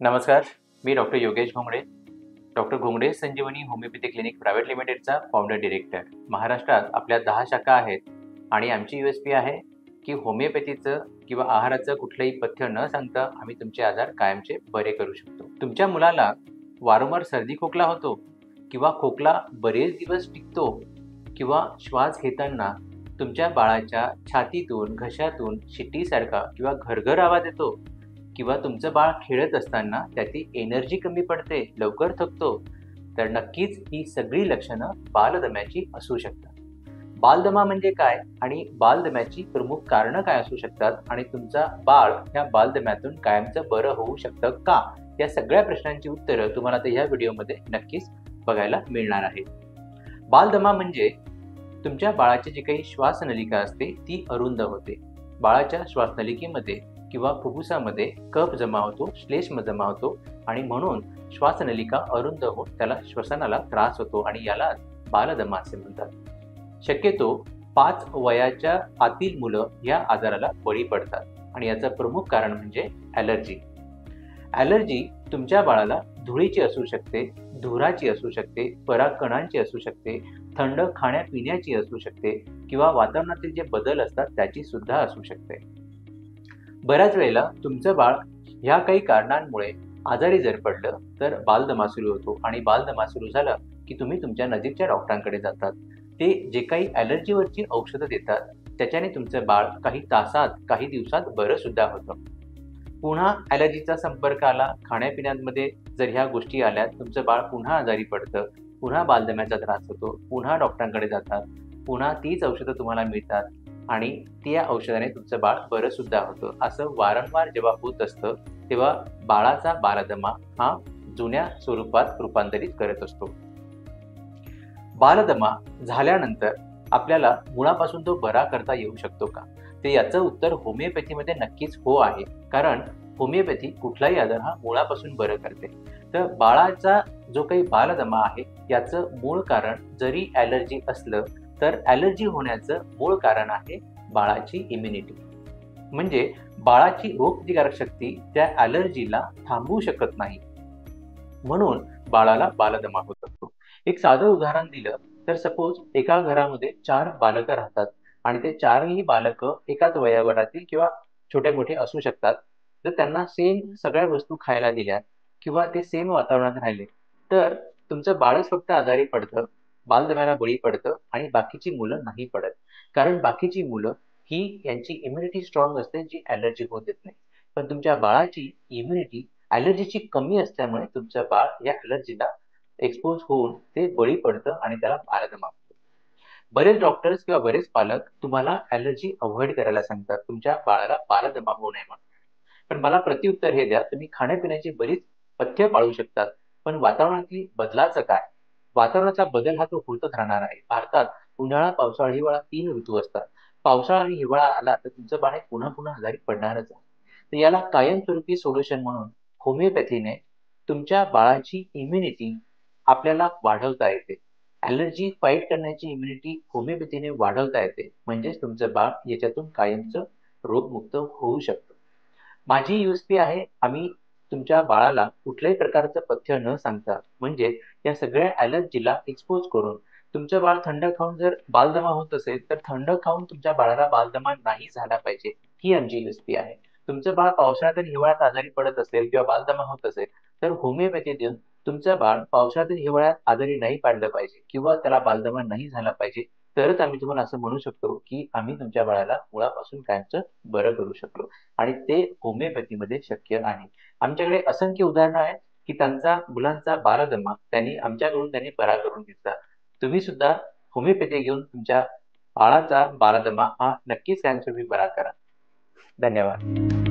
नमस्कार, मी doctor Yogesh Ghongade. Doctor Ghongade Sanjeevani homeopathy clinic private लिमिटेडचा फाउंडर डिरेक्टर. महाराष्ट्रात आपल्या 10 शाखा आहेत आणि आमची USP आहे की होमिओपॅथीचं किंवा आहाराचं कुठलंही पथ्य न सांगता आम्ही तुमचे आजार कायमचे बरे करू शकतो. तुमच्या मुलाला वारंवार सर्दी खोकला होतो किंवा खोकला बरेच दिवस टिकतो किंवा श्वास घेताना तुमच्या बाळाच्या छातीतून, घशातून शिट्टीसारखा किंवा घरघर आवाज येतो किंवा तुमचं बाळ खेळत असताना त्याची एनर्जी कमी पडते, लवकर थकतो, तर नक्कीच ही सगळी लक्षणं बालदम्याची असू शकतात. बालदमा म्हणजे काय आणि बालदम्याची प्रमुख कारणं काय असू शकतात आणि तुमचा बाळ ह्या बालदम्यातून कायमचं बरं होऊ शकतं का? या सगळ्या प्रश्नांची उत्तरं तुम्हाला तर ह्या व्हिडिओमध्ये नक्कीच बघायला मिळणार आहेत. बालदमा म्हणजे तुमच्या बाळाची जी काही श्वासनलिका असते ती अरुंद होते. बाळाच्या श्वासनलिकेमध्ये किंवा फुफ्फुसामध्ये कफ जमा होतो, श्लेष्म जमा होतो आणि म्हणून श्वासनलिका अरुंद होऊन त्याला श्वसनाला त्रास होतो आणि याला बालदमा असे म्हणतात. शक्यतो 5 वयाच्या आतील मुलं या आजाराला बळी पडतात आणि याचं प्रमुख कारण म्हणजे ॲलर्जी. ॲलर्जी तुमच्या बाळाला धुळीची असू शकते, धुराची असू शकते, परागकणांची असू शकते, थंड खाण्यापिण्याची असू शकते किंवा वातावरणातील जे बदल असतात त्याची सुद्धा असू शकते. बऱ्याच वेळेला तुमचं बाळ ह्या काही कारणांमुळे आजारी जर पडलं तर बालदमा सुरू होतो आणि बालदमा सुरू झाला की तुम्ही तुमच्या नजीकच्या डॉक्टरांकडे जातात. ते जे काही ॲलर्जीवरची औषधं देतात त्याच्याने तुमचं बाळ काही तासात, काही दिवसात बरं सुद्धा होतं. पुन्हा ॲलर्जीचा संपर्क आला, खाण्यापिण्यामध्ये जर ह्या गोष्टी आल्या, तुमचं बाळ पुन्हा आजारी पडतं, पुन्हा बालदम्याचा त्रास होतो, पुन्हा डॉक्टरांकडे जातात, पुन्हा तीच औषधं तुम्हाला मिळतात आणि त्या औषधाने तुमचं बाळ बरं सुद्धा होतं. असं वारंवार जेव्हा होत असतं तेव्हा बाळाचा बालदमा हा जुन्या स्वरूपात रूपांतरित करत असतो. बालदमा झाल्यानंतर आपल्याला मुळापासून तो बरा करता येऊ शकतो का? तर याचं उत्तर होमिओपॅथीमध्ये नक्कीच हो आहे. कारण होमिओपॅथी कुठलाही आजार हा मुळापासून बरं करते. तर बाळाचा जो काही बालदमा आहे याचं मूळ कारण जरी ॲलर्जी असलं तर ॲलर्जी होण्याचं मूळ कारण आहे बाळाची इम्युनिटी. म्हणजे बाळाची रोगप्रतिकारक शक्ती त्या ॲलर्जीला थांबवू शकत नाही. म्हणून बाळाला बालदमा होत असतो. एक साधं उदाहरण दिलं तर सपोज एका घरामध्ये 4 बालकं राहतात आणि ते 4ही बालकं एकाच वयोगटातील किंवा छोटे मोठे असू शकतात. जर त्यांना सेम सगळ्या वस्तू खायला दिल्या किंवा ते सेम वातावरणात राहिले तर तुमचं बाळच फक्त आजारी पडतं, बालदम्याला बळी पडतं आणि बाकीची मुलं नाही पडत. कारण बाकीची मुलं ही यांची इम्युनिटी स्ट्रॉंग असते जी ॲलर्जी होऊ देत नाही. पण तुमच्या बाळाची इम्युनिटी ॲलर्जीची कमी असल्यामुळे तुमचं बाळ या ॲलर्जीला एक्सपोज होऊन ते बळी पडतं आणि त्याला बालदमा होतो. बरेच डॉक्टर्स किंवा बरेच पालक तुम्हाला ॲलर्जी अव्हॉइड करायला सांगतात तुमच्या बाळाला बालदमा होऊ नये म्हणून. पण मला प्रत्युत्तर हे द्या, तुम्ही खाण्यापिण्याची बरीच पथ्य पाळू शकतात, पण वातावरणातील बदलाचं काय? वातावरणाचा बदल हा तो होतच राहणार आहे. भारतात उन्हाळा, पावसाळा, हिवाळा 3 ऋतू असतात. पावसाळा आणि हिवाळा आला तर तुमचं बाळ हे पुन्हा पुन्हा आजारी पडणारच आहे. तर याला कायमस्वरूपी सोल्युशन म्हणून होमिओपॅथीने तुमच्या बाळाची इम्युनिटी आपल्याला वाढवता येते. ॲलर्जी फाईट करण्याची इम्युनिटी होमिओपॅथीने वाढवता येते. म्हणजेच तुमचं बाळ याच्यातून कायमचं रोगमुक्त होऊ शकतं. माझी USP आहे, आम्ही तुमच्या बाळाला कुठल्याही प्रकारचं पथ्य न सांगता म्हणजे या सगळ्या ॲलर्जीला एक्सपोज करून तुमचं बाळ थंड खाऊन जर बालदमा होत असेल तर थंड खाऊन तुमच्या बाळाला बालदमा नाही झाला पाहिजे, ही आमची USP आहे. तुमचं बाळ पावसाळ्यात आणि हिवाळ्यात आजारी पडत असेल किंवा बालदमा होत असेल तर होमिओपॅथी देऊन तुमचं बाळ पावसाळ्यात आणि हिवाळ्यात आजारी नाही पाडलं पाहिजे किंवा त्याला बालदमा नाही झाला पाहिजे. तरच आम्ही तुम्हाला असं म्हणू शकतो की आम्ही तुमच्या बाळाला मुळापासून कायमचं बरं करू शकलो आणि ते होमिओपॅथीमध्ये शक्य आहे. आमच्याकडे असंख्य उदाहरणं आहेत की त्यांचा मुलांचा बालदमा त्यांनी बरा करून घेतला. तुम्ही सुद्धा होमिओपॅथी घेऊन तुमच्या बाळाचा बालदमा हा नक्कीच कायमस्वरूपी बरा करा. धन्यवाद.